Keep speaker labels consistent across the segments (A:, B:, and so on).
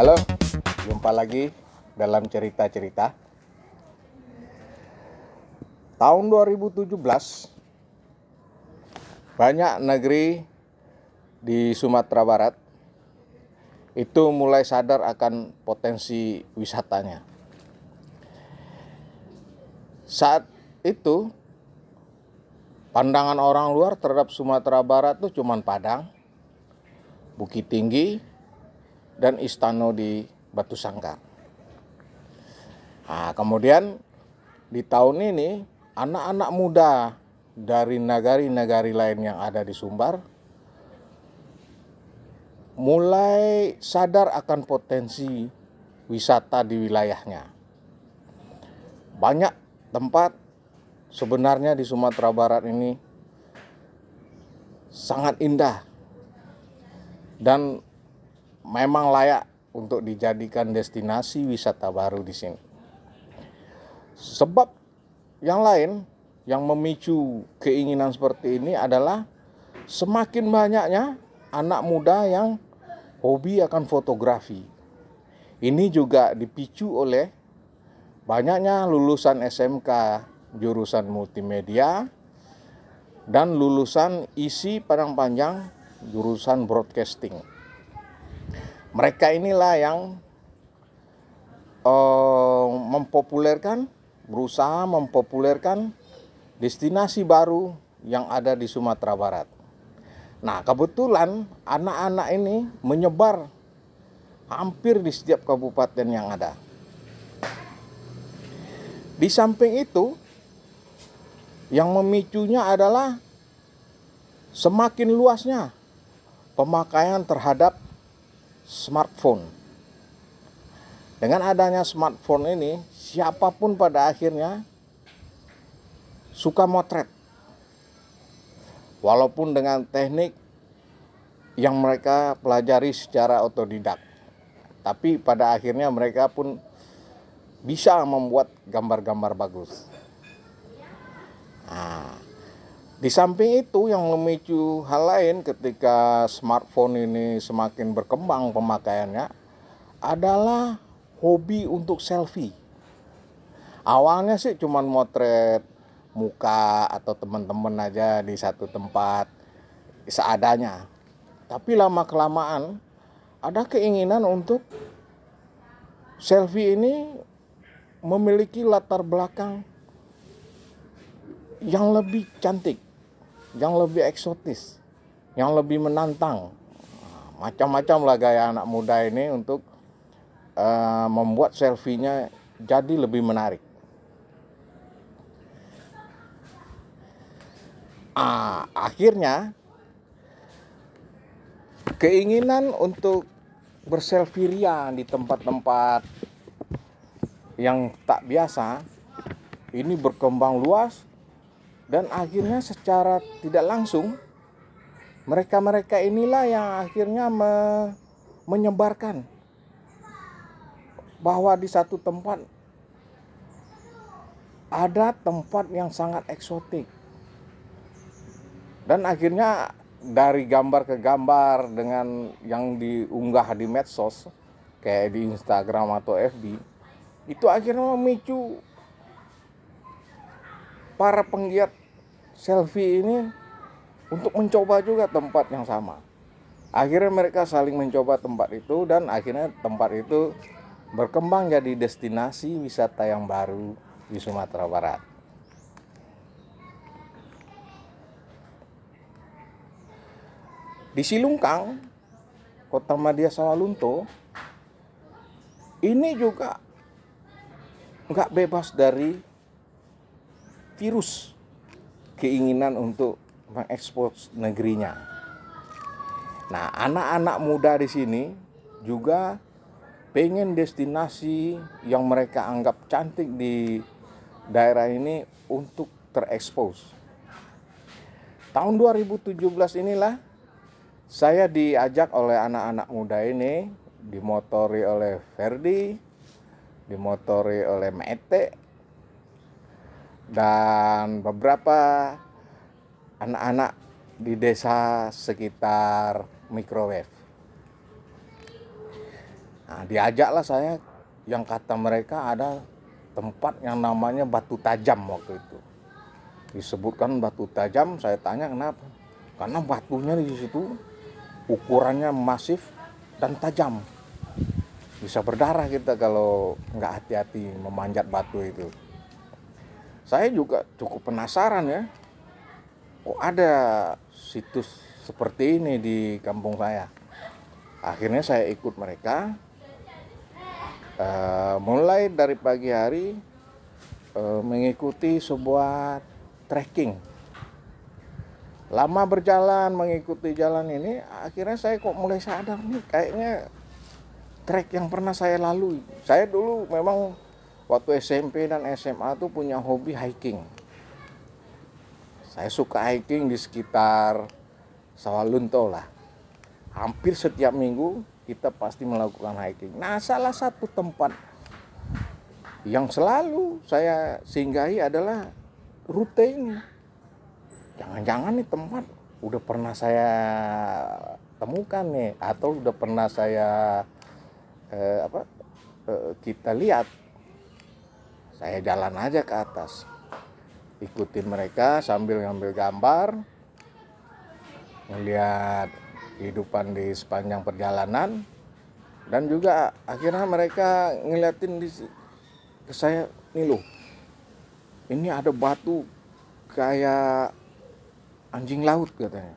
A: Halo, jumpa lagi dalam cerita-cerita. Tahun 2017, banyak negeri di Sumatera Barat itu mulai sadar akan potensi wisatanya. Saat itu, pandangan orang luar terhadap Sumatera Barat itu cuma Padang, Bukit Tinggi, dan Istana di Batu Sangkar. Nah, kemudian di tahun ini anak-anak muda dari nagari-nagari lain yang ada di Sumbar mulai sadar akan potensi wisata di wilayahnya. Banyak tempat sebenarnya di Sumatera Barat ini sangat indah dan memang layak untuk dijadikan destinasi wisata baru di sini. Sebab yang lain yang memicu keinginan seperti ini adalah semakin banyaknya anak muda yang hobi akan fotografi. Ini juga dipicu oleh banyaknya lulusan SMK jurusan multimedia dan lulusan ISI Padang Panjang jurusan broadcasting. Mereka inilah yang berusaha mempopulerkan destinasi baru yang ada di Sumatera Barat. Nah, kebetulan anak-anak ini menyebar hampir di setiap kabupaten yang ada. Di samping itu, yang memicunya adalah semakin luasnya pemakaian terhadap smartphone. Dengan adanya smartphone ini, siapapun pada akhirnya suka motret. Walaupun dengan teknik yang mereka pelajari secara otodidak. Tapi pada akhirnya mereka pun bisa membuat gambar-gambar bagus. Nah, di samping itu yang memicu hal lain ketika smartphone ini semakin berkembang pemakaiannya adalah hobi untuk selfie. Awalnya sih cuma motret muka atau teman-teman aja di satu tempat seadanya. Tapi lama-kelamaan ada keinginan untuk selfie ini memiliki latar belakang yang lebih cantik, yang lebih eksotis, yang lebih menantang. Macam-macam lah gaya anak muda ini untuk membuat selfie-nya jadi lebih menarik. Akhirnya keinginan untuk berselfie ria di tempat-tempat yang tak biasa ini berkembang luas. Dan akhirnya secara tidak langsung mereka-mereka inilah yang akhirnya menyebarkan bahwa di satu tempat ada tempat yang sangat eksotik. Dan akhirnya dari gambar ke gambar dengan yang diunggah di medsos kayak di Instagram atau FB, itu akhirnya memicu para penggiat selfie ini untuk mencoba juga tempat yang sama. Akhirnya mereka saling mencoba tempat itu dan akhirnya tempat itu berkembang jadi destinasi wisata yang baru di Sumatera Barat. Di Silungkang, Kota Madya Sawalunto, ini juga nggak bebas dari virus keinginan untuk mengekspos negerinya. Nah, anak-anak muda di sini juga pengen destinasi yang mereka anggap cantik di daerah ini untuk terekspos. Tahun 2017 inilah saya diajak oleh anak-anak muda ini, dimotori oleh Ferdi, dimotori oleh Mete, dan beberapa anak-anak di desa sekitar microwave. Nah, diajaklah saya, yang kata mereka ada tempat yang namanya Batu Tajam waktu itu. Disebutkan Batu Tajam, saya tanya kenapa? Karena batunya di situ ukurannya masif dan tajam. Bisa berdarah kita kalau nggak hati-hati memanjat batu itu. Saya juga cukup penasaran ya, kok ada situs seperti ini di kampung saya. Akhirnya saya ikut mereka, mulai dari pagi hari mengikuti sebuah trekking. Lama berjalan mengikuti jalan ini, akhirnya saya kok mulai sadar nih, kayaknya trek yang pernah saya lalui. Saya dulu memang waktu SMP dan SMA tuh punya hobi hiking. Saya suka hiking di sekitar Sawalunto lah. Hampir setiap minggu kita pasti melakukan hiking. Nah, salah satu tempat yang selalu saya singgahi adalah rute ini. Jangan-jangan nih tempat udah pernah saya temukan nih, atau udah pernah saya kita lihat. Saya jalan aja ke atas, ikutin mereka sambil ngambil gambar, melihat kehidupan di sepanjang perjalanan, dan juga akhirnya mereka ngeliatin ke saya, nih loh, ini ada batu kayak anjing laut katanya.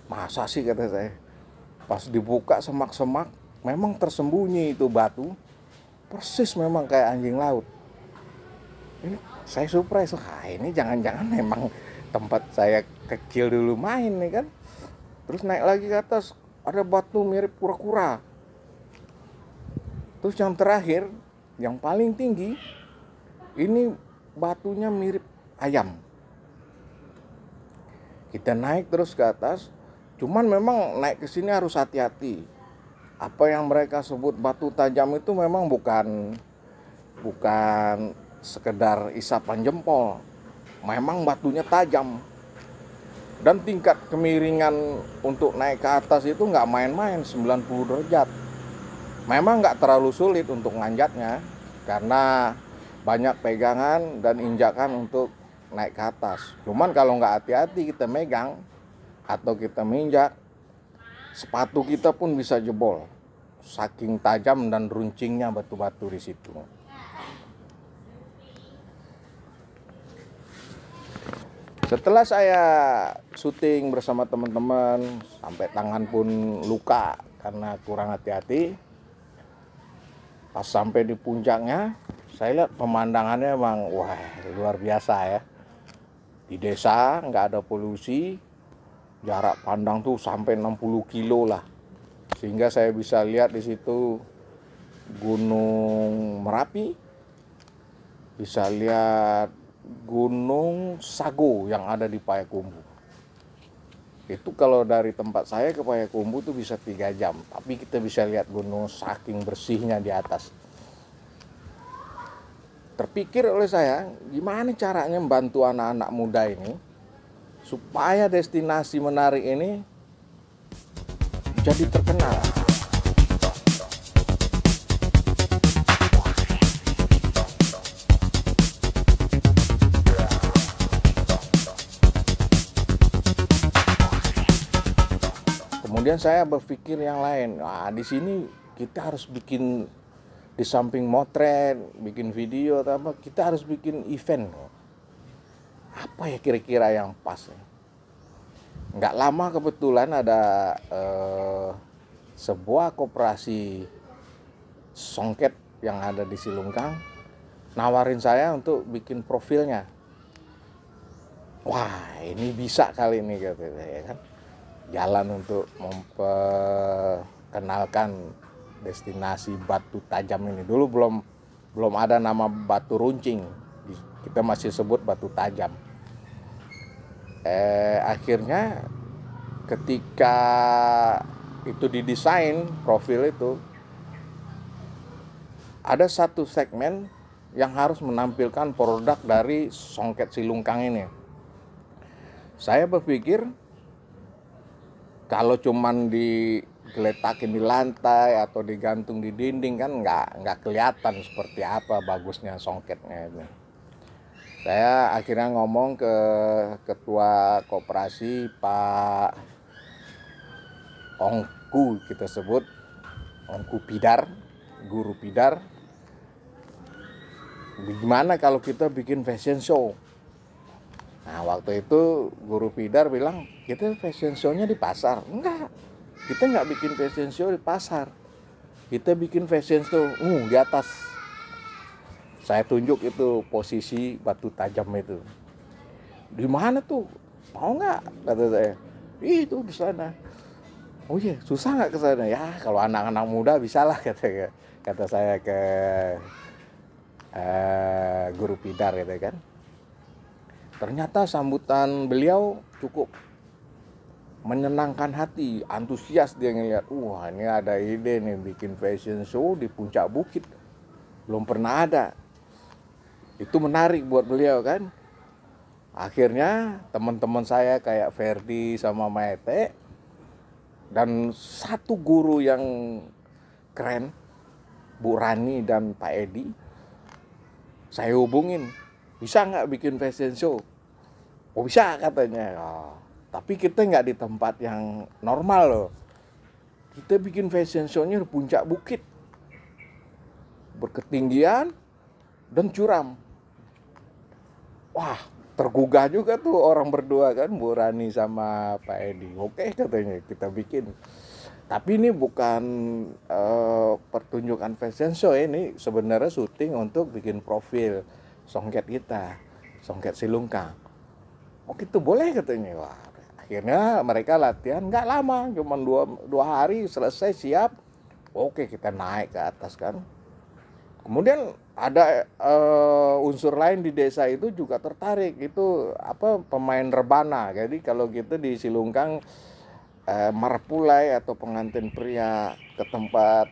A: Masa sih, kata saya. Pas dibuka semak-semak, memang tersembunyi itu batu, persis memang kayak anjing laut. Ini saya surprise, ini jangan-jangan memang tempat saya kecil dulu main nih kan. Terus naik lagi ke atas, ada batu mirip kura-kura. Terus yang terakhir, yang paling tinggi, ini batunya mirip ayam. Kita naik terus ke atas, cuman memang naik ke sini harus hati-hati. Apa yang mereka sebut batu tajam itu memang bukan sekedar isapan jempol. Memang batunya tajam. Dan tingkat kemiringan untuk naik ke atas itu nggak main-main, 90 derajat. Memang nggak terlalu sulit untuk nanjatnya, karena banyak pegangan dan injakan untuk naik ke atas. Cuman kalau nggak hati-hati kita megang atau kita menginjak, sepatu kita pun bisa jebol. Saking tajam dan runcingnya batu-batu di situ. Setelah saya syuting bersama teman-teman, sampai tangan pun luka karena kurang hati-hati, pas sampai di puncaknya, saya lihat pemandangannya emang wah luar biasa ya. Di desa nggak ada polusi, jarak pandang tuh sampai 60 kilo lah, sehingga saya bisa lihat di situ Gunung Merapi, bisa lihat Gunung Sago yang ada di Payakumbuh. Itu kalau dari tempat saya ke Payakumbuh tuh bisa 3 jam, tapi kita bisa lihat gunung saking bersihnya di atas. Terpikir oleh saya, gimana caranya membantu anak-anak muda ini supaya destinasi menarik ini jadi terkenal. Kemudian saya berpikir yang lain. Nah, di sini kita harus bikin, di samping motret, bikin video atau apa, kita harus bikin event. Apa ya kira-kira yang pas? Nggak lama kebetulan ada sebuah koperasi songket yang ada di Silungkang nawarin saya untuk bikin profilnya. Wah, ini bisa kali ini, kata saya kan. Jalan untuk memperkenalkan destinasi Batu Tajam ini. Dulu belum ada nama Batu Runcing, kita masih sebut Batu Tajam. Akhirnya ketika itu didesain profil itu, ada satu segmen yang harus menampilkan produk dari songket Silungkang ini. Saya berpikir kalau cuman digeletakin di lantai atau digantung di dinding kan nggak kelihatan seperti apa bagusnya songketnya itu. Saya akhirnya ngomong ke ketua koperasi, Pak Ongku, kita sebut Ongku Pidar, guru Pidar. Gimana kalau kita bikin fashion show? Nah, waktu itu guru Pidar bilang, kita fashion show-nya di pasar. Enggak, kita nggak bikin fashion show di pasar. Kita bikin fashion show di atas. Saya tunjuk itu posisi batu tajam itu. Di mana tuh? Mau nggak? Kata saya. Itu di sana. Oh iya, susah nggak ke sana? Ya, kalau anak-anak muda bisa lah, kata saya ke guru Pidar gitu kan. Ternyata sambutan beliau cukup menyenangkan hati, antusias dia ngeliat, wah ini ada ide nih bikin fashion show di puncak bukit, belum pernah ada. Itu menarik buat beliau kan. Akhirnya teman-teman saya kayak Ferdi sama Maete dan satu guru yang keren, Bu Rani dan Pak Edi, saya hubungin, bisa nggak bikin fashion show? Oh bisa katanya. Tapi kita nggak di tempat yang normal loh. Kita bikin fashion show-nya di puncak bukit, berketinggian dan curam. Wah, tergugah juga tuh orang berdua kan, Bu Rani sama Pak Edi. Oke katanya, kita bikin. Tapi ini bukan pertunjukan fashion show, ini sebenarnya syuting untuk bikin profil songket kita, songket Silungkang. Oh gitu, boleh katanya. Wah, akhirnya mereka latihan nggak lama, cuma dua hari selesai, siap. Oke, kita naik ke atas kan. Kemudian ada unsur lain di desa itu juga tertarik, itu pemain rebana. Jadi kalau gitu di Silungkang marpulai atau pengantin pria ke tempat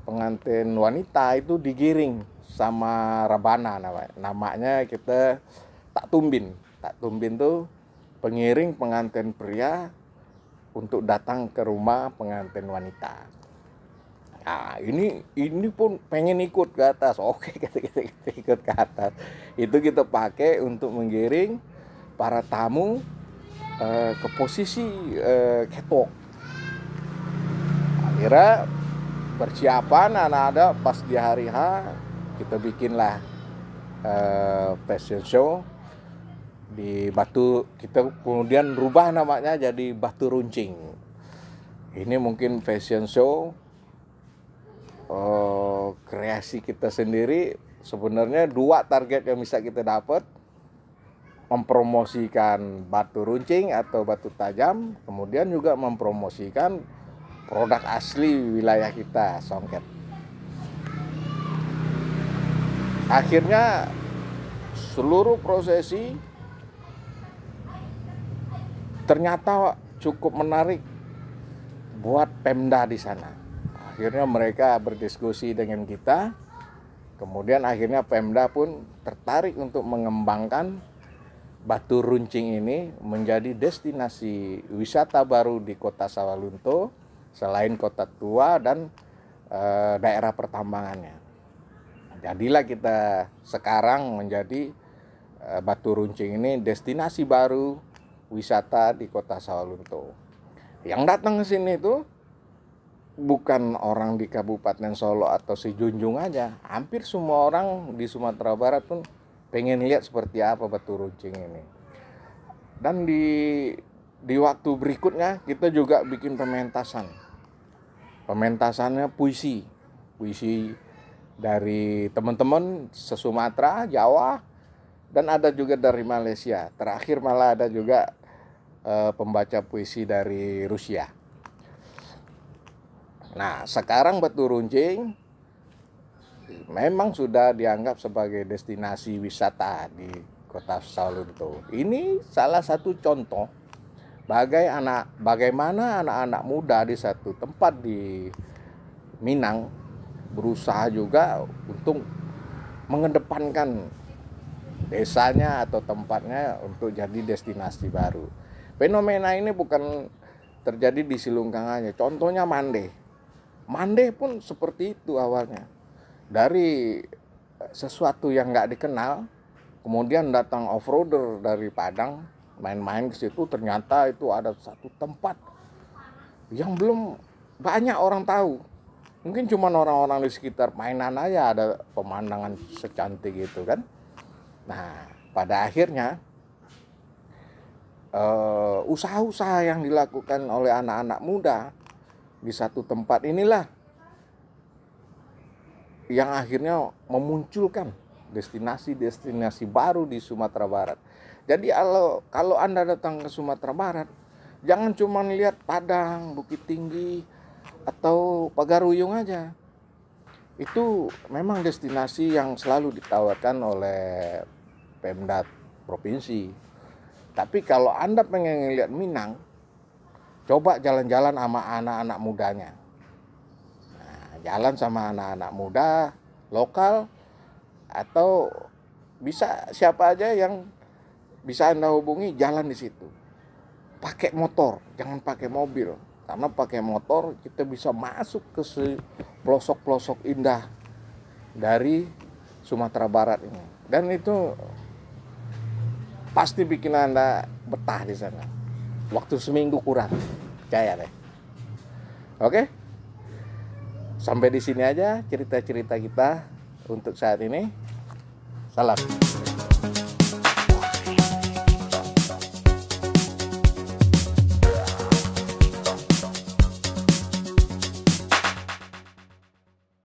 A: pengantin wanita itu digiring sama rebana namanya kita tak tumbin. Tak tumbin tuh pengiring pengantin pria untuk datang ke rumah pengantin wanita. Nah, ini pun pengen ikut ke atas. Oke, kita ikut ke atas. Itu kita pakai untuk menggiring para tamu ke posisi catwalk. Akhirnya persiapan anak-anak pas di hari H kita bikinlah fashion show di batu, kita kemudian rubah namanya jadi Batu Runcing. Ini mungkin fashion show kreasi kita sendiri. Sebenarnya dua target yang bisa kita dapat, mempromosikan batu runcing atau batu tajam, kemudian juga mempromosikan produk asli wilayah kita, songket. Akhirnya seluruh prosesi ternyata cukup menarik buat Pemda di sana. Akhirnya mereka berdiskusi dengan kita, kemudian akhirnya Pemda pun tertarik untuk mengembangkan Batu Runcing ini menjadi destinasi wisata baru di Kota Sawalunto, selain Kota Tua dan daerah pertambangannya. Jadilah kita sekarang menjadi Batu Runcing ini destinasi baru wisata di Kota Sawalunto. Yang datang ke sini itu bukan orang di Kabupaten Solo atau Sejunjung aja. Hampir semua orang di Sumatera Barat pun pengen lihat seperti apa Batu Runcing ini. Dan di waktu berikutnya kita juga bikin pementasan. Pementasannya puisi dari teman-teman se-Sumatera, Jawa, dan ada juga dari Malaysia. Terakhir malah ada juga pembaca puisi dari Rusia. Nah, sekarang Batu Runcing memang sudah dianggap sebagai destinasi wisata di Kota Sawalunto. Ini salah satu contoh bagaimana anak-anak muda di satu tempat di Minang berusaha juga untuk mengedepankan desanya atau tempatnya untuk jadi destinasi baru. Fenomena ini bukan terjadi di Silungkang aja. Contohnya Mande. Mande pun seperti itu awalnya. Dari sesuatu yang nggak dikenal, kemudian datang off-roader dari Padang, main-main ke situ, ternyata itu ada satu tempat yang belum banyak orang tahu. Mungkin cuma orang-orang di sekitar mainan aja ada pemandangan secantik gitu kan. Nah, pada akhirnya usaha-usaha yang dilakukan oleh anak-anak muda di satu tempat inilah yang akhirnya memunculkan destinasi-destinasi baru di Sumatera Barat. Jadi kalau Anda datang ke Sumatera Barat, jangan cuma lihat Padang, Bukit Tinggi, atau Pagaruyung aja. Itu memang destinasi yang selalu ditawarkan oleh Pemda Provinsi. Tapi kalau Anda pengen ngeliat Minang, coba jalan-jalan sama anak-anak mudanya. Nah, jalan sama anak-anak muda lokal, atau bisa siapa aja yang bisa Anda hubungi, jalan di situ. Pakai motor, jangan pakai mobil. Karena pakai motor kita bisa masuk ke pelosok-pelosok indah dari Sumatera Barat ini. Dan itu pasti bikin Anda betah di sana. Waktu seminggu kurang, percaya deh. Oke? Sampai di sini aja cerita-cerita kita untuk saat ini. Salam.